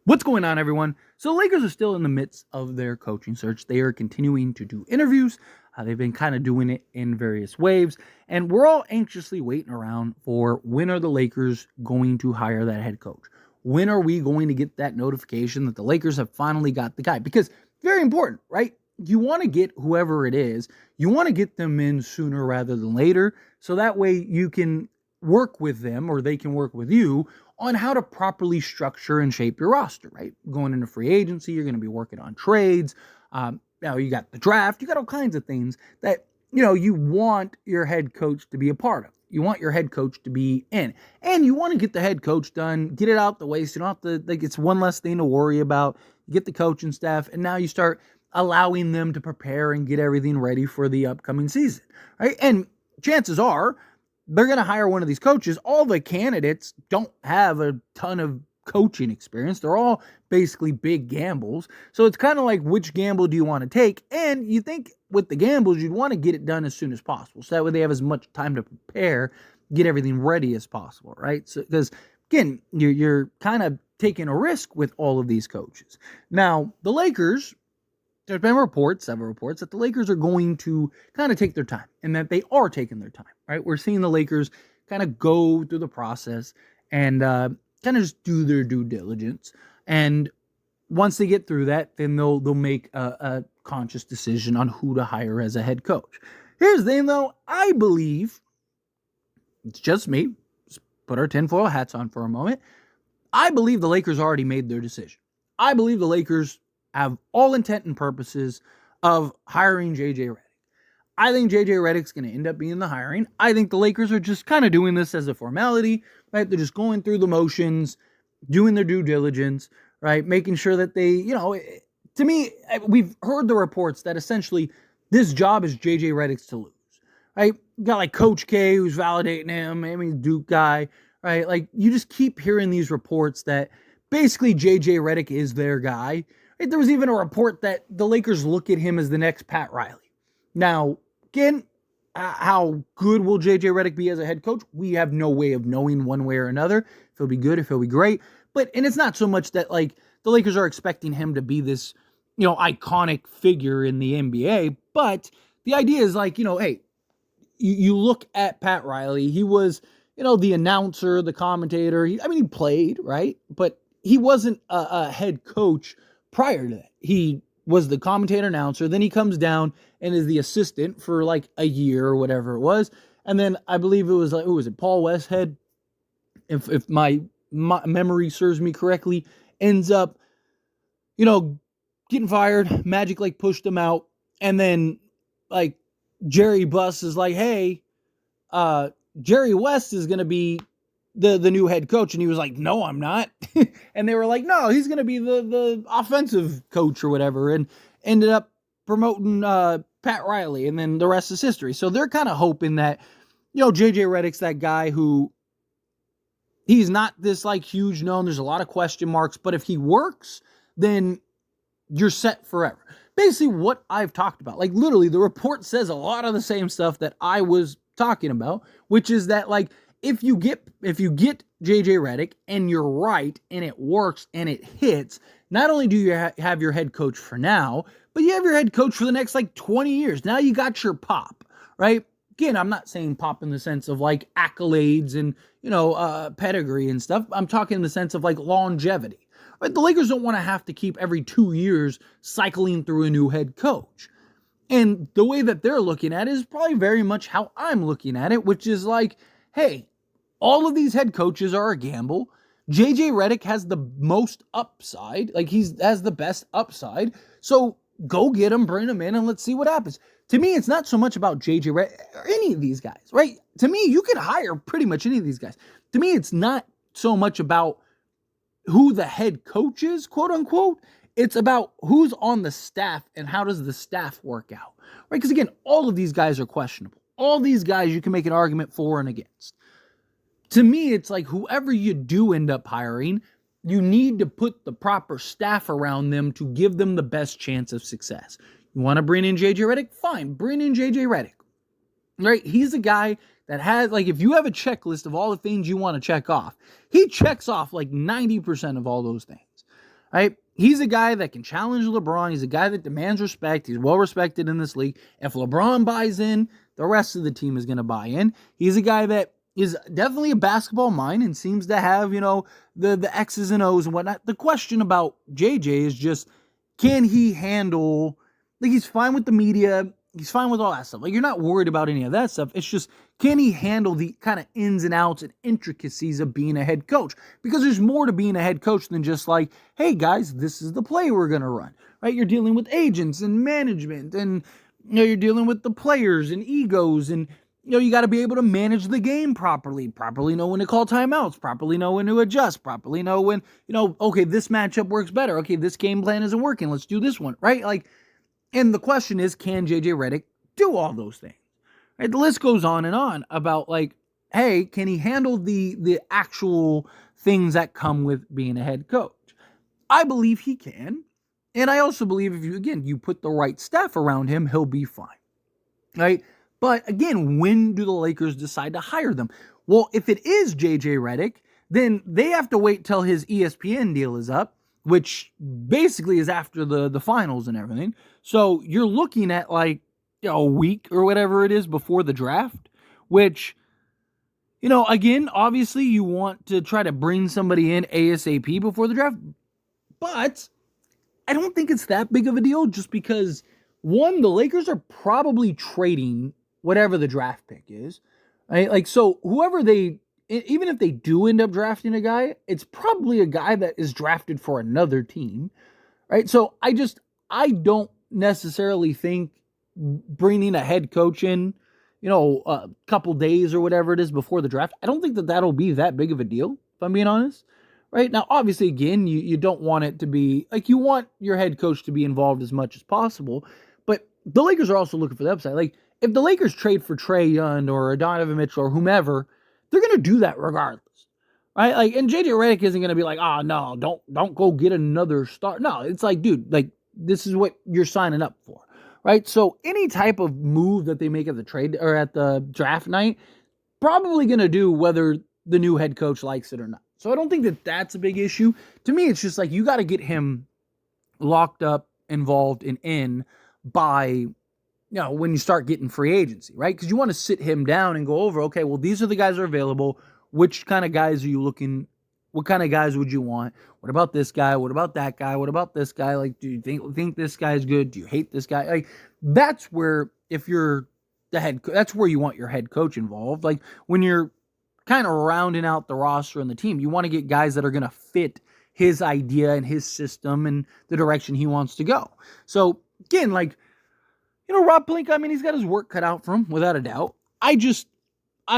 What's going on, everyone? So the Lakers are still in the midst of their coaching search. They are continuing to do interviews. They've been kind of doing it in various waves. And we're all anxiously waiting around for when are the Lakers going to hire that head coach? When are we going to get that notification that the Lakers have finally got the guy? Because very important, right? You want to get whoever it is. You want to get them in sooner rather than later. So that way you can work with them or they can work with you on how to properly structure and shape your roster, right? Going into free agency, you're going to be working on trades. Now you got the draft, you got all kinds of things that, you want your head coach to be a part of. You want your head coach to be in, and you want to get the head coach done, get it out the way. So you don't have to, it's one less thing to worry about. You get the coaching staff, and now you start allowing them to prepare and get everything ready for the upcoming season, right? And chances are, they're going to hire one of these coaches. All the candidates don't have a ton of coaching experience. They're all basically big gambles. So it's kind of like, which gamble do you want to take? And you think with the gambles, you'd want to get it done as soon as possible. So that way they have as much time to prepare, get everything ready as possible, right? So, because again, you're kind of taking a risk with all of these coaches. Now, the Lakers, there's been several reports, that the Lakers are going to kind of take their time and that they are taking their time, right? We're seeing the Lakers kind of go through the process and kind of just do their due diligence. And once they get through that, then they'll make a conscious decision on who to hire as a head coach. Here's the thing, though. I believe, it's just me, let's put our tinfoil hats on for a moment. I believe the Lakers already made their decision. I believe the Lakers have all intent and purposes of hiring JJ Redick. I think JJ Redick's going to end up being the hiring. I think the Lakers are just kind of doing this as a formality, right? They're just going through the motions, doing their due diligence, right? Making sure that they, to me, we've heard the reports that essentially this job is JJ Redick's to lose, right? You got like Coach K who's validating him, Duke guy, right? Like you just keep hearing these reports that basically JJ Redick is their guy. Right? There was even a report that the Lakers look at him as the next Pat Riley. Now, again, how good will JJ Redick be as a head coach? We have no way of knowing one way or another. If he'll be good, if he'll be great. And it's not so much that like the Lakers are expecting him to be this, iconic figure in the NBA. But the idea is like, hey, you look at Pat Riley. He was, the announcer, the commentator. He played, right? But he wasn't a head coach prior to that. He was the commentator announcer. Then he comes down and is the assistant for like a year or whatever it was. And then I believe it was like, who was it? Paul Westhead, if my memory serves me correctly, ends up, getting fired. Magic like pushed him out. And then like Jerry Buss is like, hey, Jerry West is going to be the new head coach. And he was like, no, I'm not. And they were like, no, he's going to be the offensive coach or whatever. And ended up promoting Pat Riley. And then the rest is history. So they're kind of hoping that, JJ Redick's that guy who he's not this like huge known. There's a lot of question marks. But if he works, then you're set forever. Basically what I've talked about. Like literally the report says a lot of the same stuff that I was talking about, which is that like, if you get JJ Redick and you're right and it works and it hits, not only do you have your head coach for now, but you have your head coach for the next like 20 years. Now you got your pop, right? Again, I'm not saying pop in the sense of like accolades and, pedigree and stuff. I'm talking in the sense of like longevity. Right? The Lakers don't want to have to keep every 2 years cycling through a new head coach. And the way that they're looking at it is probably very much how I'm looking at it, which is like, hey, all of these head coaches are a gamble. JJ Redick has the most upside. Like he has the best upside. So go get him, bring him in, and let's see what happens. To me, it's not so much about JJ Redick or any of these guys, right? To me, you could hire pretty much any of these guys. To me, it's not so much about who the head coach is, quote unquote. It's about who's on the staff and how does the staff work out, right? Because again, all of these guys are questionable. All these guys you can make an argument for and against. To me, it's like whoever you do end up hiring, you need to put the proper staff around them to give them the best chance of success. You want to bring in JJ Redick? Fine, bring in JJ Redick. Right? He's a guy that has, like, if you have a checklist of all the things you want to check off, he checks off like 90% of all those things. right? He's a guy that can challenge LeBron. He's a guy that demands respect. He's well respected in this league. If LeBron buys in, the rest of the team is going to buy in. He's a guy that is definitely a basketball mind and seems to have, the X's and O's and whatnot. The question about JJ is just, can he handle, like, he's fine with the media. He's fine with all that stuff. Like, you're not worried about any of that stuff. It's just, can he handle the kind of ins and outs and intricacies of being a head coach? Because there's more to being a head coach than just like, hey guys, this is the play we're going to run, right? You're dealing with agents and management, and you're dealing with the players and egos, and you got to be able to manage the game properly know when to call timeouts, properly know when to adjust, properly know when, okay, this matchup works better. Okay, this game plan isn't working. Let's do this one, right? Like, and the question is, can JJ Redick do all those things? Right? The list goes on and on about, like, hey, can he handle the actual things that come with being a head coach? I believe he can. And I also believe if you put the right staff around him, he'll be fine. Right? But again, when do the Lakers decide to hire them? Well, if it is JJ Redick, then they have to wait till his ESPN deal is up, which basically is after the finals and everything. So you're looking at like a week or whatever it is before the draft, which, again, obviously you want to try to bring somebody in ASAP before the draft, but I don't think it's that big of a deal just because, one, the Lakers are probably trading whatever the draft pick is, right? Like, so whoever even if they do end up drafting a guy, it's probably a guy that is drafted for another team, right? So I don't necessarily think bringing a head coach in, a couple days or whatever it is before the draft, I don't think that'll be that big of a deal, if I'm being honest. Right? Now, obviously, again, you don't want it to be, like, you want your head coach to be involved as much as possible, but the Lakers are also looking for the upside. Like, if the Lakers trade for Trae Young or Donovan Mitchell or whomever, they're going to do that regardless, right? Like, and JJ Redick isn't going to be like, oh, no, don't go get another star. No, it's like, dude, like, this is what you're signing up for, right? So any type of move that they make at the trade or at the draft night, probably going to do whether the new head coach likes it or not. So I don't think that that's a big issue. To me, it's just like you got to get him locked up, involved, and in by, when you start getting free agency, right? Because you want to sit him down and go over, okay, well, these are the guys that are available. Which kind of guys are you looking? What kind of guys would you want? What about this guy? What about that guy? What about this guy? Like, do you think this guy is good? Do you hate this guy? Like, that's where, if you're the head, that's where you want your head coach involved. Like, when you're kind of rounding out the roster and the team, you want to get guys that are going to fit his idea and his system and the direction he wants to go. So again, like, Rob Pelinka, I mean, he's got his work cut out for him without a doubt. I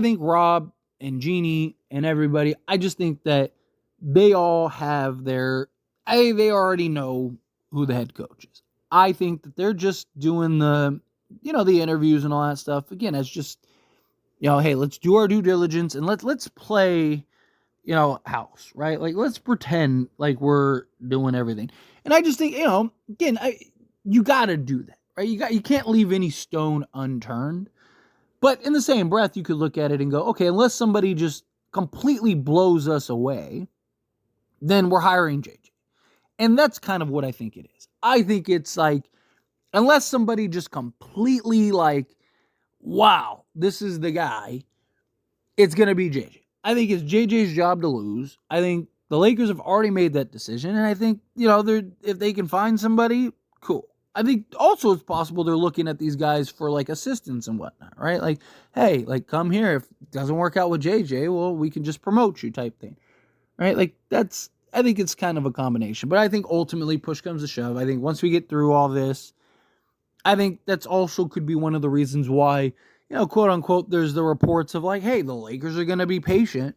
think Rob and Jeannie and everybody, I just think that they all have they already know who the head coach is. I think that they're just doing the interviews and all that stuff. Again, it's just, hey, let's do our due diligence and let's play, house, right? Like, let's pretend like we're doing everything. And I just think, again, you got to do that, right? You can't leave any stone unturned. But in the same breath, you could look at it and go, okay, unless somebody just completely blows us away, then we're hiring JJ. And that's kind of what I think it is. I think it's like, unless somebody just completely like, wow, this is the guy, it's going to be JJ. I think it's JJ's job to lose. I think the Lakers have already made that decision. And I think, if they can find somebody, cool. I think also it's possible they're looking at these guys for like assistance and whatnot, right? Like, hey, like, come here. If it doesn't work out with JJ, well, we can just promote you type thing, right? Like, I think it's kind of a combination. But I think ultimately push comes to shove. I think once we get through all this, I think that's also could be one of the reasons why, quote unquote, there's the reports of like, hey, the Lakers are going to be patient.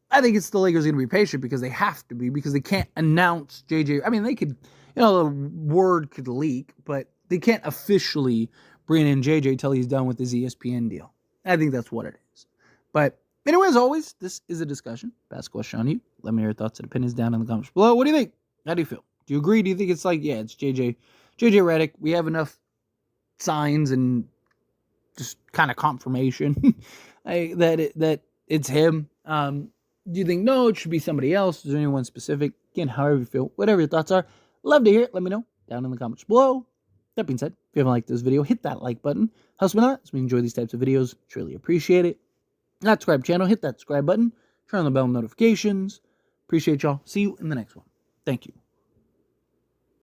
I think it's the Lakers going to be patient because they have to be, because they can't announce JJ. I mean, they could, the word could leak, but they can't officially bring in JJ till he's done with his ESPN deal. I think that's what it is. But anyway, as always, this is a discussion. Pass the question on you. Let me know your thoughts and opinions down in the comments below. What do you think? How do you feel? Do you agree? Do you think it's like, yeah, it's JJ Redick. We have enough signs and just kind of confirmation that it's him. Do you think, no, it should be somebody else? Is there anyone specific? Again, however you feel, whatever your thoughts are, love to hear it. Let me know down in the comments below. That being said, if you haven't liked this video, hit that like button. Helps me out as we enjoy these types of videos. Truly appreciate it. Not subscribe channel, hit that subscribe button. Turn on the bell notifications. Appreciate y'all. See you in the next one. Thank you.